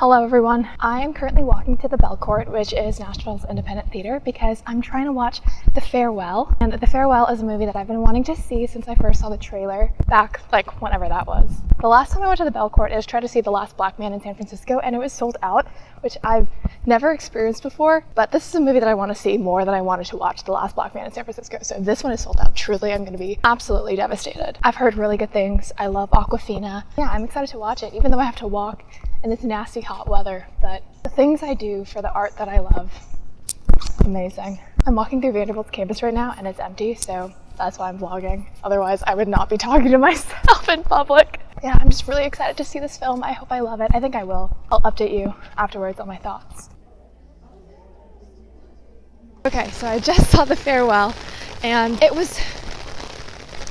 Hello everyone. I am currently walking to the Bell Court, which is Nashville's independent theater, because I'm trying to watch The Farewell. And The Farewell is a movie that I've been wanting to see since I first saw the trailer back, whenever that was. The last time I went to the Bell Court is try to see The Last Black Man in San Francisco, and it was sold out, which I've never experienced before. But this is a movie that I want to see more than I wanted to watch The Last Black Man in San Francisco. So if this one is sold out, truly I'm going to be absolutely devastated. I've heard really good things. I love Awkwafina. Yeah, I'm excited to watch it, even though I have to walk in this nasty hot weather, but the things I do for the art that I love, amazing. I'm walking through Vanderbilt's campus right now and it's empty, so that's why I'm vlogging. Otherwise, I would not be talking to myself in public. Yeah, I'm just really excited to see this film. I hope I love it. I think I will. I'll update you afterwards on my thoughts. Okay, so I just saw The Farewell and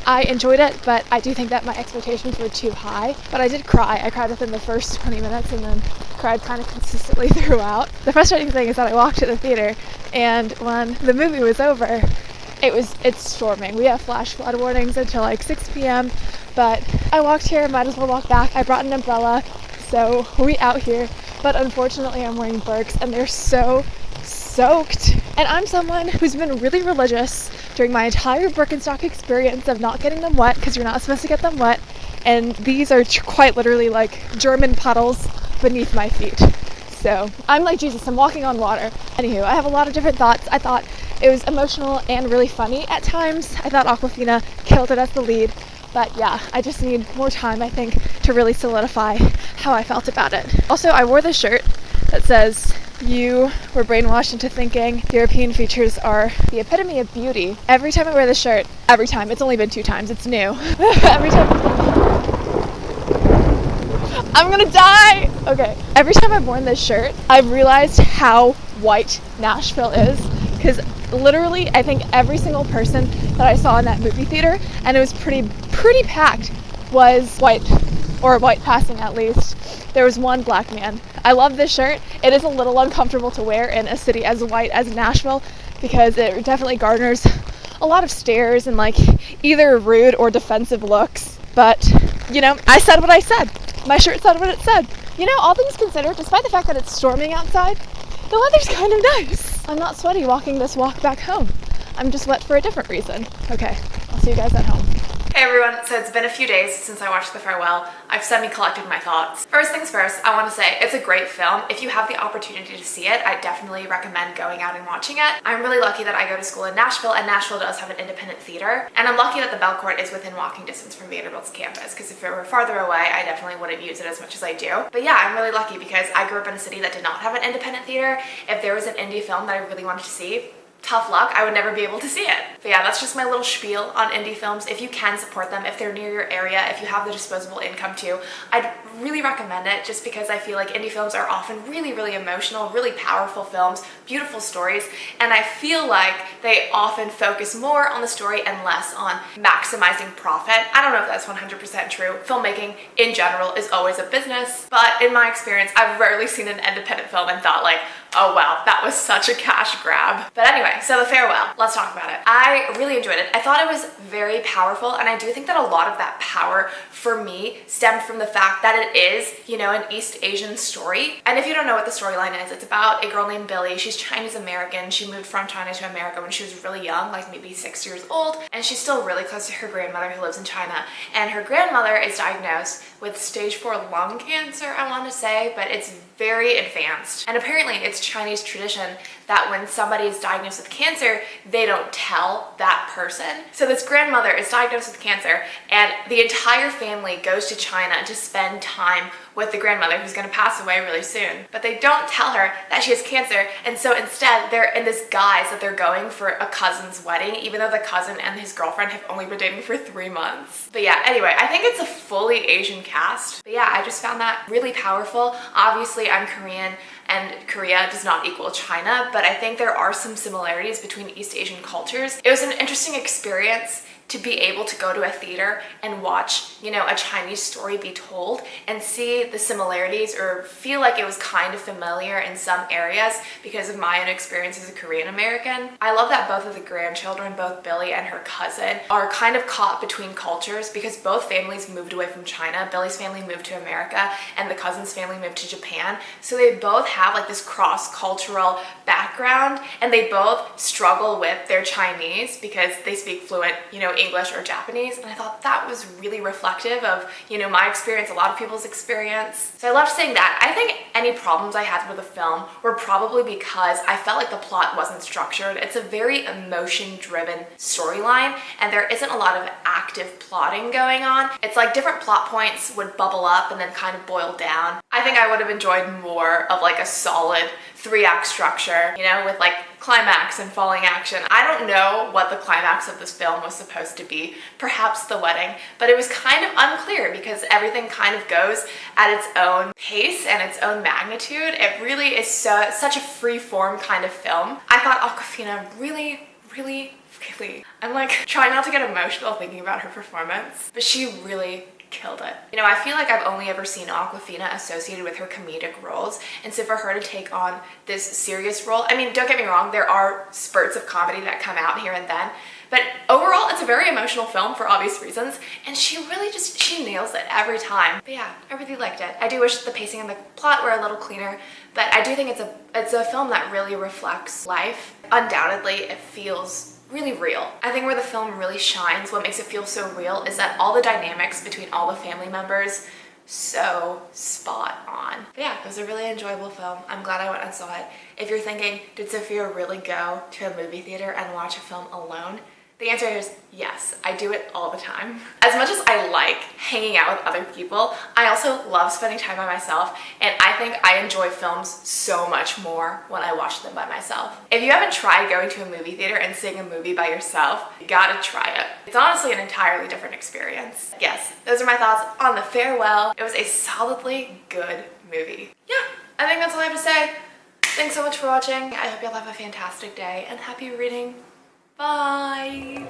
I enjoyed it, but I do think that my expectations were too high. But I did cry. I cried within the first 20 minutes and then cried kind of consistently throughout. The frustrating thing is that I walked to the theater and when the movie was over, it's storming. We have flash flood warnings until like 6 p.m. But I walked here, might as well walk back. I brought an umbrella, so we out here. But unfortunately I'm wearing Birks and they're so soaked. And I'm someone who's been really religious during my entire Birkenstock experience of not getting them wet, because you're not supposed to get them wet. And these are quite literally like German puddles beneath my feet. So I'm like Jesus, I'm walking on water. Anywho, I have a lot of different thoughts. I thought it was emotional and really funny at times. I thought Awkwafina killed it as the lead. But yeah, I just need more time, I think, to really solidify how I felt about it. Also, I wore this shirt that says, "You were brainwashed into thinking European features are the epitome of beauty." Every time I wear this shirt, it's only been 2 times, it's new. Every time I'm gonna die! Okay. Every time I've worn this shirt, I've realized how white Nashville is. Because literally, I think every single person that I saw in that movie theater, and it was pretty packed, was white. Or white passing at least. There was one black man. I love this shirt. It is a little uncomfortable to wear in a city as white as Nashville because it definitely garners a lot of stares and like either rude or defensive looks. But, you know, I said what I said. My shirt said what it said. You know, all things considered, despite the fact that it's storming outside, the weather's kind of nice. I'm not sweaty walking this walk back home. I'm just wet for a different reason. Okay, I'll see you guys at home. Hey everyone, so it's been a few days since I watched The Farewell. I've semi-collected my thoughts. First things first, I want to say it's a great film. If you have the opportunity to see it, I definitely recommend going out and watching it. I'm really lucky that I go to school in Nashville, and Nashville does have an independent theater. And I'm lucky that the Bell Court is within walking distance from Vanderbilt's campus, because if it were farther away, I definitely wouldn't use it as much as I do. But yeah, I'm really lucky because I grew up in a city that did not have an independent theater. If there was an indie film that I really wanted to see, tough luck, I would never be able to see it. But yeah, that's just my little spiel on indie films. If you can support them, if they're near your area, if you have the disposable income too, I'd really recommend it just because I feel like indie films are often really, really emotional, really powerful films, beautiful stories, and I feel like they often focus more on the story and less on maximizing profit. I don't know if that's 100% true. Filmmaking in general is always a business, but in my experience, I've rarely seen an independent film and thought like, oh wow, that was such a cash grab. But anyway, so The Farewell, let's talk about it. I really enjoyed it. I thought it was very powerful, and I do think that a lot of that power for me stemmed from the fact that it is, you know, an East Asian story. And if you don't know what the storyline is, it's about a girl named Billy. She's Chinese American. She moved from China to America when she was really young, like maybe 6 years old, and she's still really close to her grandmother who lives in China. And her grandmother is diagnosed with stage 4 lung cancer, I want to say, but it's very advanced. And apparently it's Chinese tradition that when somebody is diagnosed with cancer, they don't tell that person. So this grandmother is diagnosed with cancer, and the entire family goes to China to spend time with the grandmother who's going to pass away really soon. But they don't tell her that she has cancer, and so instead they're in this guise that they're going for a cousin's wedding, even though the cousin and his girlfriend have only been dating for 3 months. But yeah, anyway, I think it's a fully Asian cast. But yeah, I just found that really powerful. Obviously, I'm Korean, and Korea does not equal China, but I think there are some similarities between East Asian cultures. It was an interesting experience to be able to go to a theater and watch, you know, a Chinese story be told and see the similarities or feel like it was kind of familiar in some areas because of my own experience as a Korean American. I love that both of the grandchildren, both Billy and her cousin, are kind of caught between cultures because both families moved away from China. Billy's family moved to America and the cousin's family moved to Japan. So they both have like this cross-cultural background and they both struggle with their Chinese because they speak fluent, you know, English or Japanese. And I thought that was really reflective of, you know, my experience, a lot of people's experience. So I loved seeing that. I think any problems I had with the film were probably because I felt like the plot wasn't structured. It's a very emotion-driven storyline and there isn't a lot of active plotting going on. It's like different plot points would bubble up and then kind of boil down. I think I would have enjoyed more of like a solid 3-act structure, you know, with like climax and falling action. I don't know what the climax of this film was supposed to be, perhaps the wedding, but it was kind of unclear because everything kind of goes at its own pace and its own magnitude. It really is such a free-form kind of film. I thought Awkwafina really, I'm like trying not to get emotional thinking about her performance, but she really killed it. You know, I feel like I've only ever seen Awkwafina associated with her comedic roles, and so for her to take on this serious role, I mean, don't get me wrong, there are spurts of comedy that come out here and then, but overall it's a very emotional film for obvious reasons, and she really she nails it every time. But yeah, I really liked it. I do wish the pacing and the plot were a little cleaner, but I do think it's a film that really reflects life. Undoubtedly, it feels really real. I think where the film really shines, what makes it feel so real, is that all the dynamics between all the family members, so spot on. But yeah, it was a really enjoyable film. I'm glad I went and saw it. If you're thinking, did Sophia really go to a movie theater and watch a film alone? The answer is yes, I do it all the time. As much as I like hanging out with other people, I also love spending time by myself, and I think I enjoy films so much more when I watch them by myself. If you haven't tried going to a movie theater and seeing a movie by yourself, you gotta try it. It's honestly an entirely different experience. Yes, those are my thoughts on The Farewell. It was a solidly good movie. Yeah, I think that's all I have to say. Thanks so much for watching. I hope you'll have a fantastic day and happy reading. Bye!